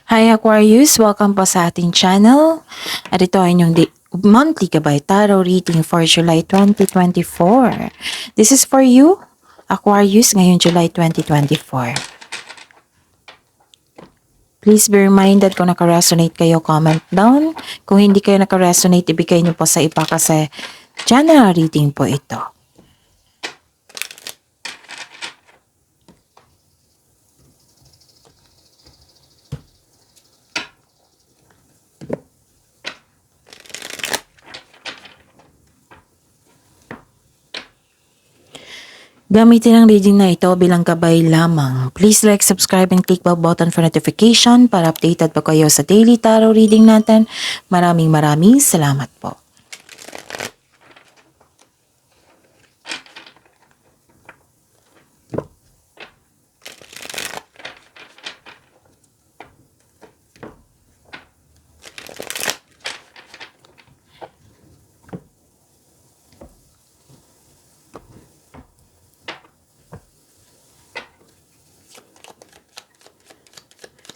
Hi Aquarius! Welcome po sa ating channel. At ito ay inyong monthly gabay tarot reading for July 2024. This is for you, Aquarius, ngayong July 2024. Please be reminded kung naka-resonate kayo, comment down. Kung hindi kayo naka-resonate, ibigay niyo po sa iba kasi general reading po ito. Gamitin ang reading na ito bilang gabay lamang. Please like, subscribe, and click bell button for notification para updated pa kayo sa daily tarot reading natin. Maraming salamat po.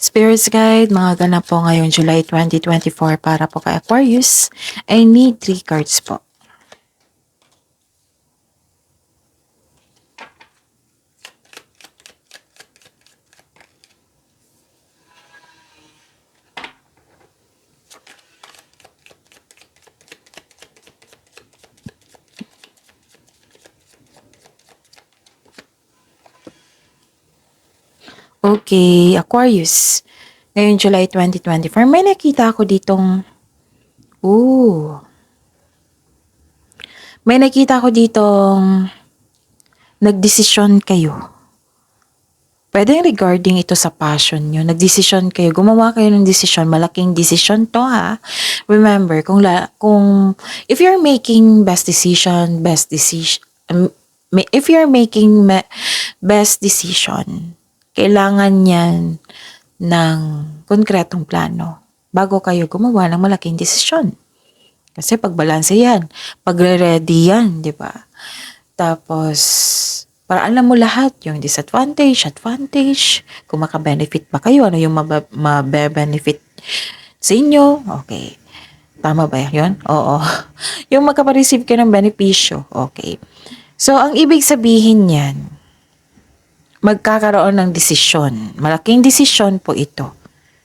Spirits Guide, mga ganap po ngayong July 2024 para po kay Aquarius. I need 3 cards po. Okay, Aquarius. Ngayong July 2024, may nakita ako ditong, may nakita ako ditong nagdesisyon kayo. Pwede regarding ito sa passion nyo. Nagdesisyon kayo, gumawa kayo ng desisyon, malaking desisyon to ha. Remember, if you're making if you're making best decision, kailangan yan ng konkretong plano bago kayo gumawa ng malaking desisyon. Kasi pagbalanse yan, pagre-ready yan, di ba? Tapos, para alam mo lahat, yung disadvantage, advantage, kung maka-benefit ba kayo, ano yung mabe-benefit sa inyo, okay. Tama ba yun? Oo. Yung magka-receive ka ng benepisyo, okay. So, ang ibig sabihin yan, magkakaroon ng desisyon. Malaking desisyon po ito.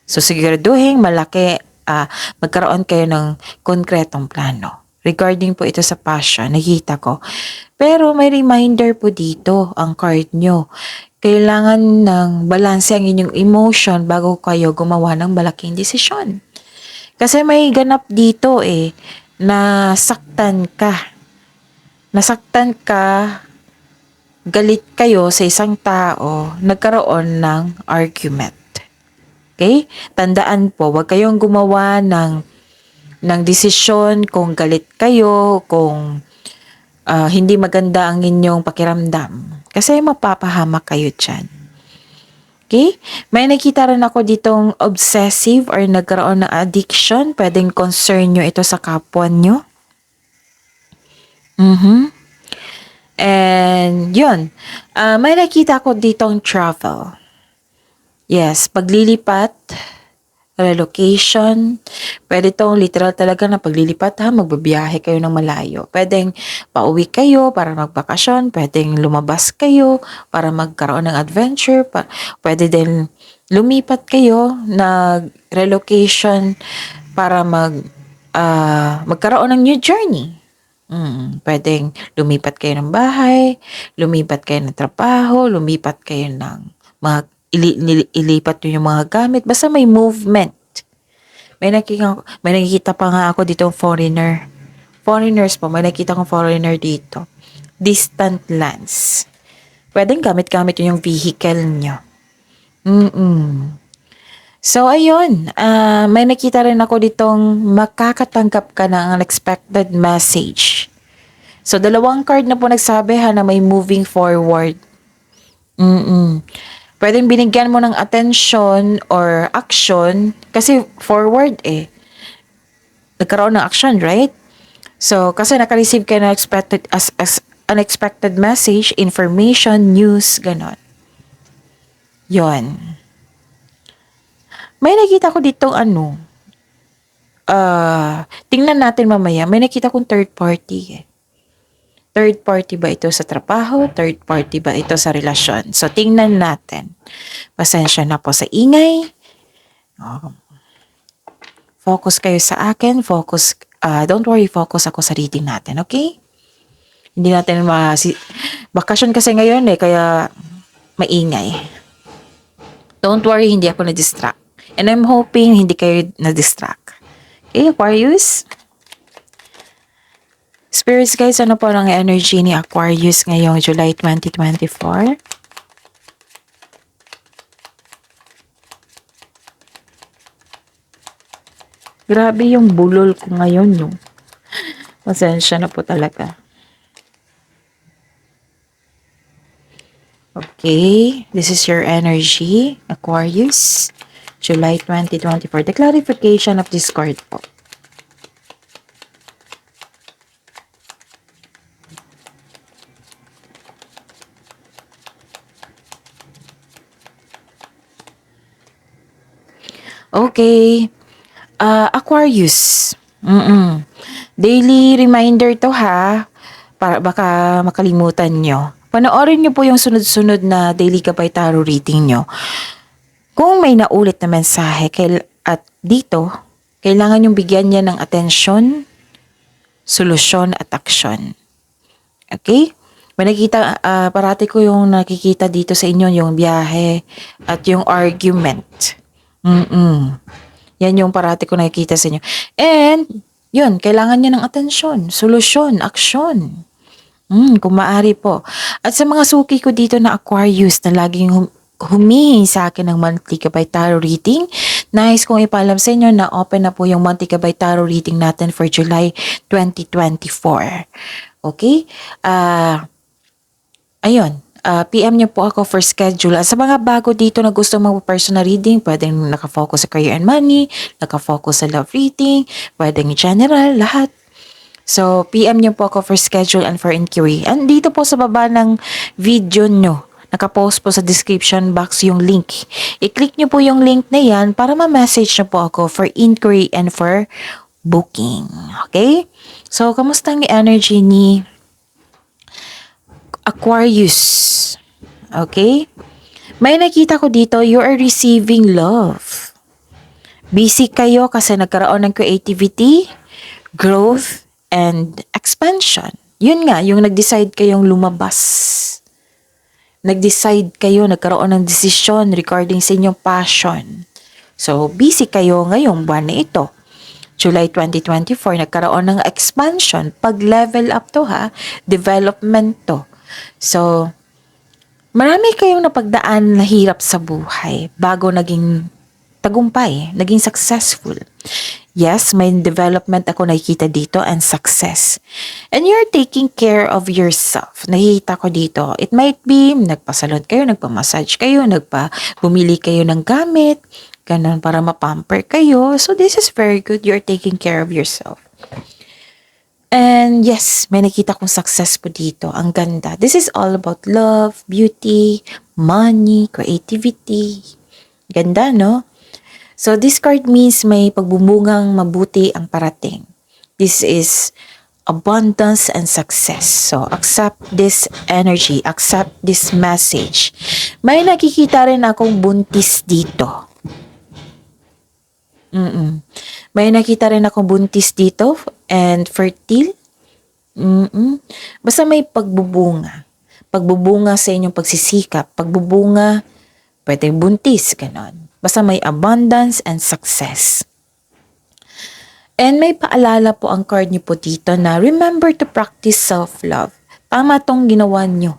So, siguraduhin magkaroon kayo ng konkretong plano. Regarding po ito sa passion, nakita ko. Pero may reminder po dito ang card nyo. Kailangan ng balanse ang inyong emotion bago kayo gumawa ng malaking desisyon. Kasi may ganap dito nasaktan ka. Nasaktan ka, galit kayo sa isang tao, nagkaroon ng argument. Okay? Tandaan po, huwag kayong gumawa ng desisyon kung galit kayo, kung hindi maganda ang inyong pakiramdam. Kasi mapapahamak kayo dyan. Okay? May nakita rin ako ditong obsessive or nagkaroon ng addiction. Pwedeng concern nyo ito sa kapwa nyo. And yun, may nakita ko ditong travel. Yes, paglilipat, relocation. Pwede itong literal talaga na paglilipat ha, magbabiyahe kayo ng malayo. Pwedeng pauwi kayo para magbakasyon, pwedeng lumabas kayo para magkaroon ng adventure, pwede din lumipat kayo relocation para magkaroon ng new journey. Pwedeng lumipat kayo ng bahay, lumipat kayo ng trabaho, lumipat kayo ng ilipat nyo yung mga gamit. Basta may movement. May nakikita pa nga ako dito foreigner. Foreigners po, may nakita kong foreigner dito. Distant lands. Pwedeng gamit-gamit yung vehicle nyo. So, ayun. May nakita rin ako ditong makakatanggap ka ng unexpected message. So, 2 card na po nagsabi na may moving forward. Pwedeng binigyan mo ng attention or action kasi forward nagkaroon ng action, right? So, kasi naka-receive ka ng unexpected message, information, news, ganon. Yon. May nakita ko dito tingnan natin mamaya. May nakita kong third party eh. Third party ba ito sa trabaho? Third party ba ito sa relasyon? So, tingnan natin. Pasensya na po sa ingay. Oh, focus kayo sa akin. Don't worry, focus ako sa reading natin, okay? Hindi natin bakasyon kasi ngayon eh, kaya maingay. Don't worry, hindi ako na-distract. And I'm hoping hindi kayo na-distract. Okay, Aquarius? Spirits guys, ano po ang energy ni Aquarius ngayong July 2024? Grabe yung bulol ko ngayon, no? Pasensya na po talaga. Okay, this is your energy, Aquarius, July 2024. The clarification of this card po. Okay, Aquarius. Daily reminder to ha, para baka makalimutan nyo. Panoorin nyo po yung sunod-sunod na daily gabay tarot reading nyo. Kung may naulit na mensahe at dito, kailangan yung bigyan niya ng atensyon, solusyon at aksyon. Okay? May nakita, parati ko yung nakikita dito sa inyo, yung biyahe at yung argument. Yan yung parati ko nakikita sa inyo. And, yun, kailangan niya ng atensyon, solusyon, aksyon. Kung maaari po. At sa mga suki ko dito na Aquarius na laging humihingi sa akin ng monthly gabay tarot reading, nais kong ipaalam sa inyo na open na po yung monthly gabay tarot reading natin for July 2024. Okay? Ayun. PM niyo po ako for schedule. At sa mga bago dito na gusto mag-personal reading, pwedeng nakafocus sa career and money, nakafocus sa love reading, pwedeng general, lahat. So, PM niyo po ako for schedule and for inquiry. And dito po sa baba ng video nyo, nakapost po sa description box yung link. I-click niyo po yung link na yan para ma-message niyo po ako for inquiry and for booking. Okay? So, kamusta ang energy ni Aquarius? Okay? May nakita ko dito, you are receiving love. Busy kayo kasi nagkaroon ng creativity, growth, and expansion. Yun nga, yung nag-decide kayong lumabas. Nag-decide kayo, nagkaroon ng desisyon regarding sa inyong passion. So, busy kayo ngayong buwan na ito. July 2024, nagkaroon ng expansion. Pag-level up to ha, development to. So, marami kayong napagdaan na hirap sa buhay bago naging tagumpay, naging successful. Yes, may development ako nakikita dito and success. And you're taking care of yourself. Nakikita ko dito. It might be, nagpasalon kayo, nagpamassage kayo, bumili kayo ng gamit, ganun para mapamper kayo. So this is very good. You're taking care of yourself. And yes, may nakita kong success po dito. Ang ganda. This is all about love, beauty, money, creativity. Ganda, no? So, this card means may pagbubungang mabuti ang parating. This is abundance and success. So, accept this energy. Accept this message. May nakikita rin akong buntis dito. May nakita rin akong buntis dito and fertile. Basta may pagbubunga. Pagbubunga sa inyong pagsisikap. Pagbubunga, pwede buntis, ganon. Basta may abundance and success. And may paalala po ang card niyo po dito na remember to practice self-love. Tama tong ginawa niyo.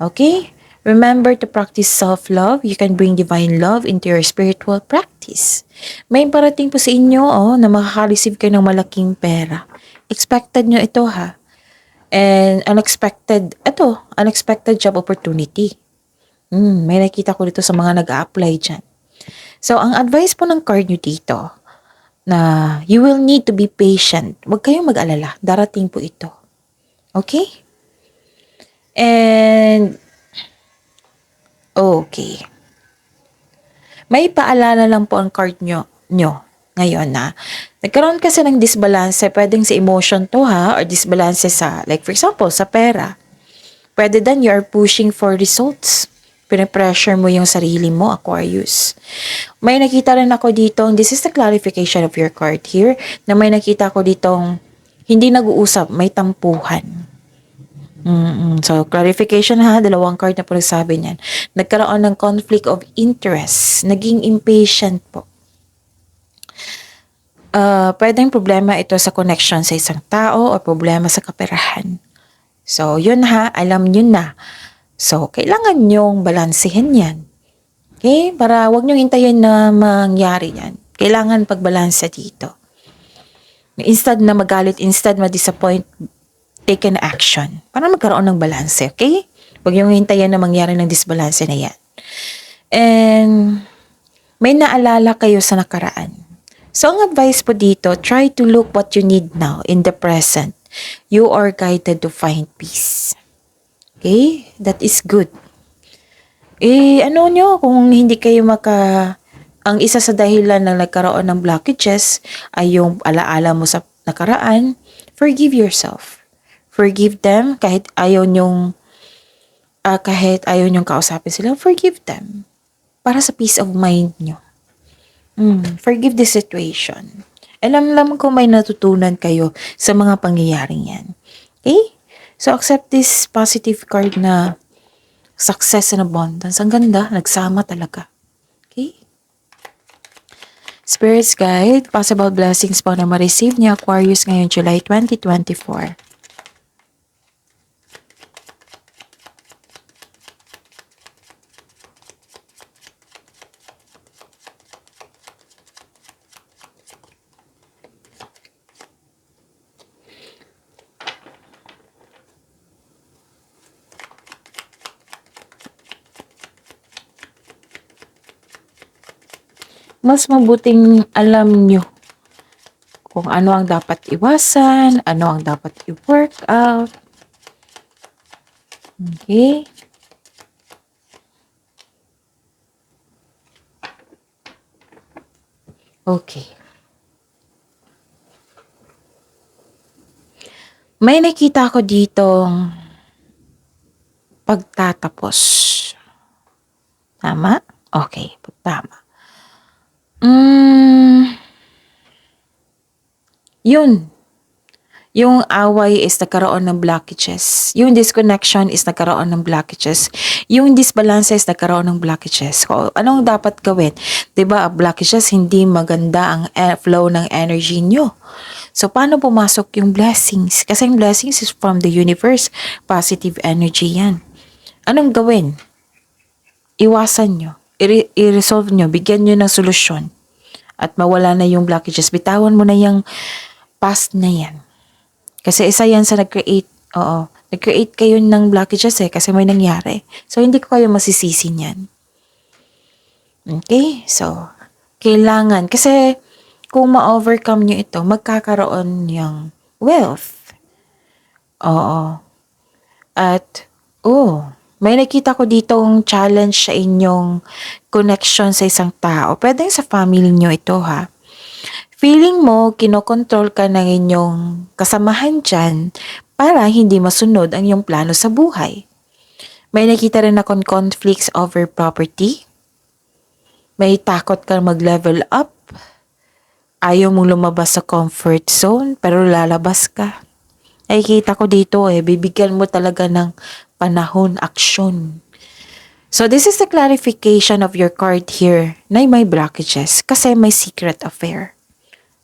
Okay? Remember to practice self-love. You can bring divine love into your spiritual practice. May parating po sa inyo na makaka-receive kayo ng malaking pera. Expected nyo ito ha. And unexpected job opportunity. May nakita ko dito sa mga nag-a-apply dyan. So, ang advice po ng card nyo dito, na you will need to be patient. Huwag kayong mag-alala. Darating po ito. Okay? And, okay. May paalala lang po ang card nyo ngayon na nagkaroon kasi ng disbalance, pwedeng sa emotion to ha, or disbalance sa, like for example, sa pera. Pwede din you are pushing for results. Pinipressure mo yung sarili mo, Aquarius. May nakita rin ako ditong, this is the clarification of your card here, na may nakita ko ditong hindi nag-uusap, may tampuhan. So, clarification ha, dalawang card na po nagsabi niyan. Nagkaroon ng conflict of interest, naging impatient po. Pwedeng problema ito sa connection sa isang tao o problema sa kaperahan. So, yun ha, alam nyo na. So, kailangan nyong balansehin yan. Okay? Para wag nyong hintayin na mangyari yan. Kailangan pagbalansa dito. Instead na magalit, instead ma-disappoint, take an action para magkaroon ng balanse, okay? Huwag yung hintayin na mangyari ng disbalance na yan. And may naalala kayo sa nakaraan. So, ang advice po dito, try to look what you need now in the present. You are guided to find peace. Okay? That is good. Ano nyo, kung hindi kayo ang isa sa dahilan na nagkaroon ng blockages ay yung alaala mo sa nakaraan, forgive yourself. Forgive them kahit ayaw nyong kausapin sila, forgive them. Para sa peace of mind nyo. Forgive the situation. Alam ko may natutunan kayo sa mga pangyayaring yan. Okay? So, accept this positive card na success and abundance. Ang ganda, nagsama talaga. Okay? Spirit's Guide, possible blessings po na ma-receive niya Aquarius ngayon July 2024. Mas mabuting alam nyo kung ano ang dapat iwasan, ano ang dapat i-work out. Okay? Okay. May nakita ko ditong pagtatapos. Tama? Okay, tama. Yun. Yung away is nagkaroon ng blockages. Yung disconnection is nagkaroon ng blockages. Yung disbalance is nagkaroon ng blockages. So, anong dapat gawin? Diba, blockages, hindi maganda ang flow ng energy nyo. So, paano pumasok yung blessings? Kasi yung blessings is from the universe. Positive energy yan. Anong gawin? Iwasan nyo. I-resolve nyo. Bigyan nyo ng solusyon. At mawala na yung blockages. Bitawan mo na yung past na yan. Kasi isa yan sa nag-create. Oo. Nag-create kayo ng blockages kasi may nangyari. So, hindi ko kayo masisisi niyan. Okay? So, kailangan. Kasi, kung ma-overcome nyo ito, magkakaroon yung wealth. Oo. At, may nakita ko ditong challenge sa inyong connection sa isang tao. Pwede sa family nyo ito ha. Feeling mo, kinokontrol ka ng inyong kasamahan dyan para hindi masunod ang iyong plano sa buhay. May nakita rin akong conflicts over property. May takot kang mag-level up. Ayaw mong lumabas sa comfort zone pero lalabas ka. Nakikita ko dito bibigyan mo talaga ng panahon, aksyon. So this is the clarification of your card here na may blockages kasi may secret affair.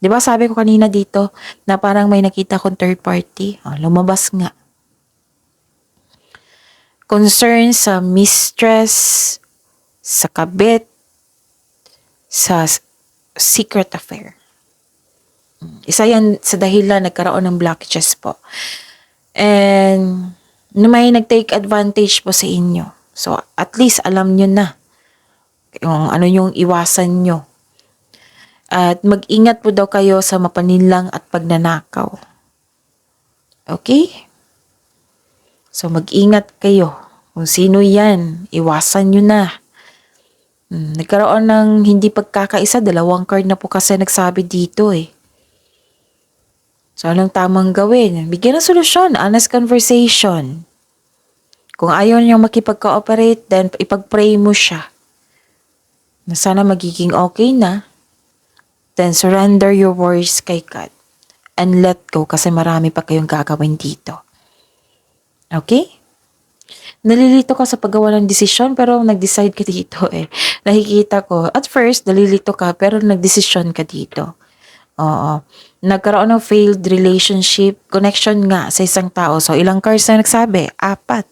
Diba sabi ko kanina dito na parang may nakita kong third party. Lumabas nga. Concern sa mistress, sa kabit, sa secret affair. Isa yan sa dahilan nagkaroon ng blockages po. And may nag-take advantage po sa inyo. So at least alam nyo na yung ano yung iwasan nyo. At mag-ingat po daw kayo sa mapaninlang at pagnanakaw. Okay? So mag-ingat kayo. Kung sino yan, iwasan nyo na. Nagkaroon ng hindi pagkakaisa, dalawang card na po kasi nagsabi dito eh. So, anong tamang gawin? Bigyan ng solusyon, honest conversation. Kung ayaw niyang makipag-cooperate, then ipag-pray mo siya na sana magiging okay na. Then surrender your worries kay God and let go kasi marami pa kayong gagawin dito. Okay? Nalilito ka sa paggawa ng desisyon pero nag-decide ka dito eh. Nakikita ko, at first, nalilito ka pero nag-desisyon ka dito. Oo. Nagkaroon ng failed relationship, connection nga sa isang tao. So, ilang cards na nagsabi? 4.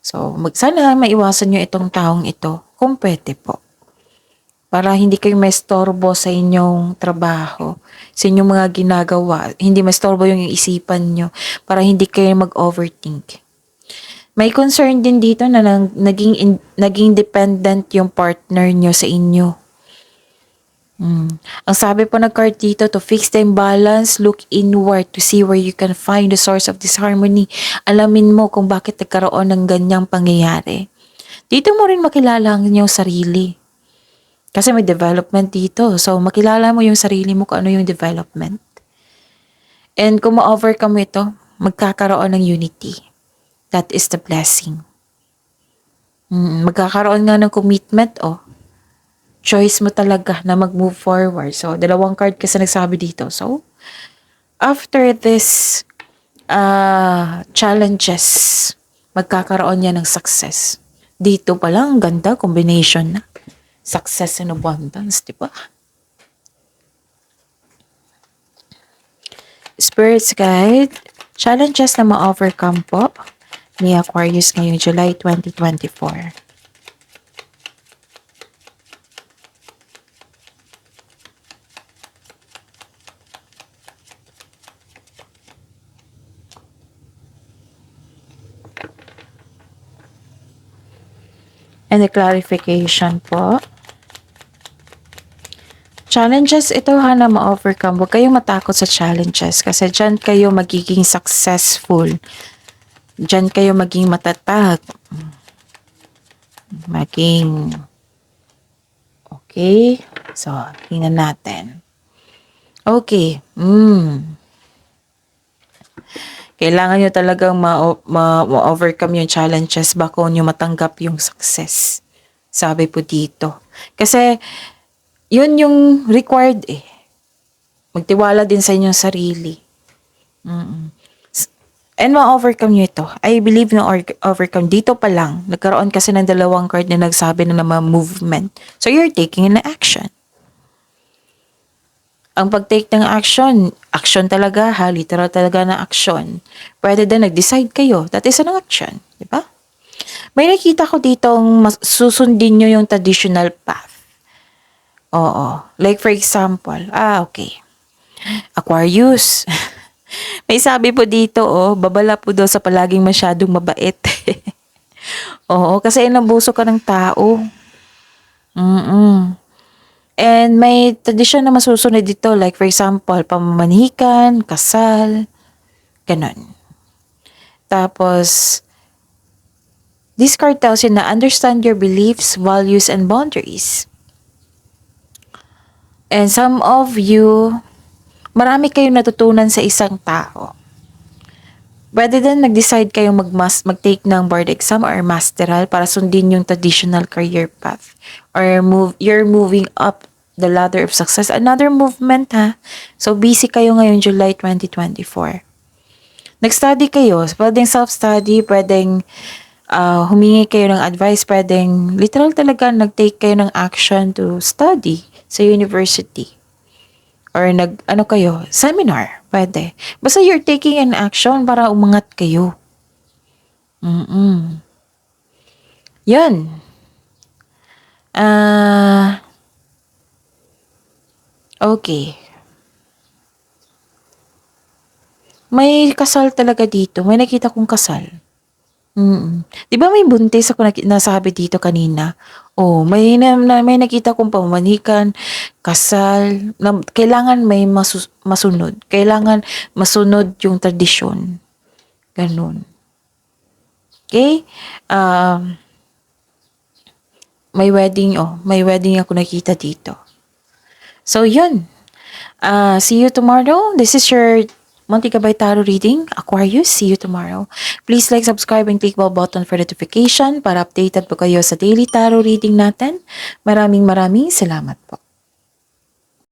So, sana maiwasan nyo itong taong ito kung pwede po. Para hindi kayo maistorbo sa inyong trabaho, sa inyong mga ginagawa. Hindi maistorbo yung isipan nyo para hindi kayo mag-overthink. May concern din dito na naging dependent yung partner nyo sa inyo. Ang sabi po ng card dito, to fix the imbalance, look inward to see where you can find the source of disharmony. Alamin mo kung bakit nagkaroon ng ganyang pangyayari. Dito mo rin makilala ang inyong sarili. Kasi may development dito. So, makilala mo yung sarili mo kung ano yung development. And kung ma-overcome mo ito, magkakaroon ng unity. That is the blessing. Magkakaroon nga ng commitment, choice mo talaga na mag-move forward. So, dalawang card kasi nagsabi dito. So, after this challenges, magkakaroon niya ng success. Dito pa lang, ganda, combination na. Success and abundance, di ba? Spirits guide, challenges na ma-overcome po ni Aquarius ngayong July 2024. And the clarification po. Challenges, ito na ma-overcome. Huwag kayong matakot sa challenges kasi dyan kayo magiging successful. Dyan kayo maging matatag. Maging okay. So, tingnan natin. Okay. Kailangan nyo talagang ma-overcome yung challenges bago nyo matanggap yung success. Sabi po dito. Kasi, yun yung required eh. Magtiwala din sa inyong sarili. And ma-overcome nyo ito. I believe na overcome. Dito pa lang, nagkaroon kasi ng dalawang card na nagsabi na naman movement. So, you're taking an action. Ang pag-take ng action talaga ha, literal talaga na action. Pwede din nag-decide kayo. That is an action. Di ba? May nakita ko ditong susundin nyo yung traditional path. Oo. Like for example, okay. Aquarius. May sabi po dito, babala po daw sa palaging masyadong mabait. Oo, kasi inabuso ka ng tao. And may tradisyon na masusunod dito, like for example, pamamanhikan, kasal, ganon. Tapos, this card tells you na understand your beliefs, values, and boundaries. And some of you, marami kayong natutunan sa isang tao. Pwede din nag-decide kayong mag-take ng board exam or masteral para sundin yung traditional career path. Or you're moving up the ladder of success. Another movement ha. So busy kayo ngayon July 2024. Nag-study kayo. Pwedeng self-study, pwedeng humingi kayo ng advice, pwedeng literal talaga nag-take kayo ng action to study sa university. Or seminar, pwede. Basta you're taking an action para umangat kayo. Yan. Okay. May kasal talaga dito. May nakita kong kasal. Di ba may buntis ako nasabi dito kanina? May nakita kong pamanikan, kasal, kailangan may masunod. Kailangan masunod yung tradisyon. Ganun. Okay? may wedding ako nakita dito. So, yun. See you tomorrow. This is your Monty Gabay Tarot reading, Aquarius. See you tomorrow. Please like, subscribe, and click bell button for notification para updated po kayo sa daily tarot reading natin. Maraming salamat po.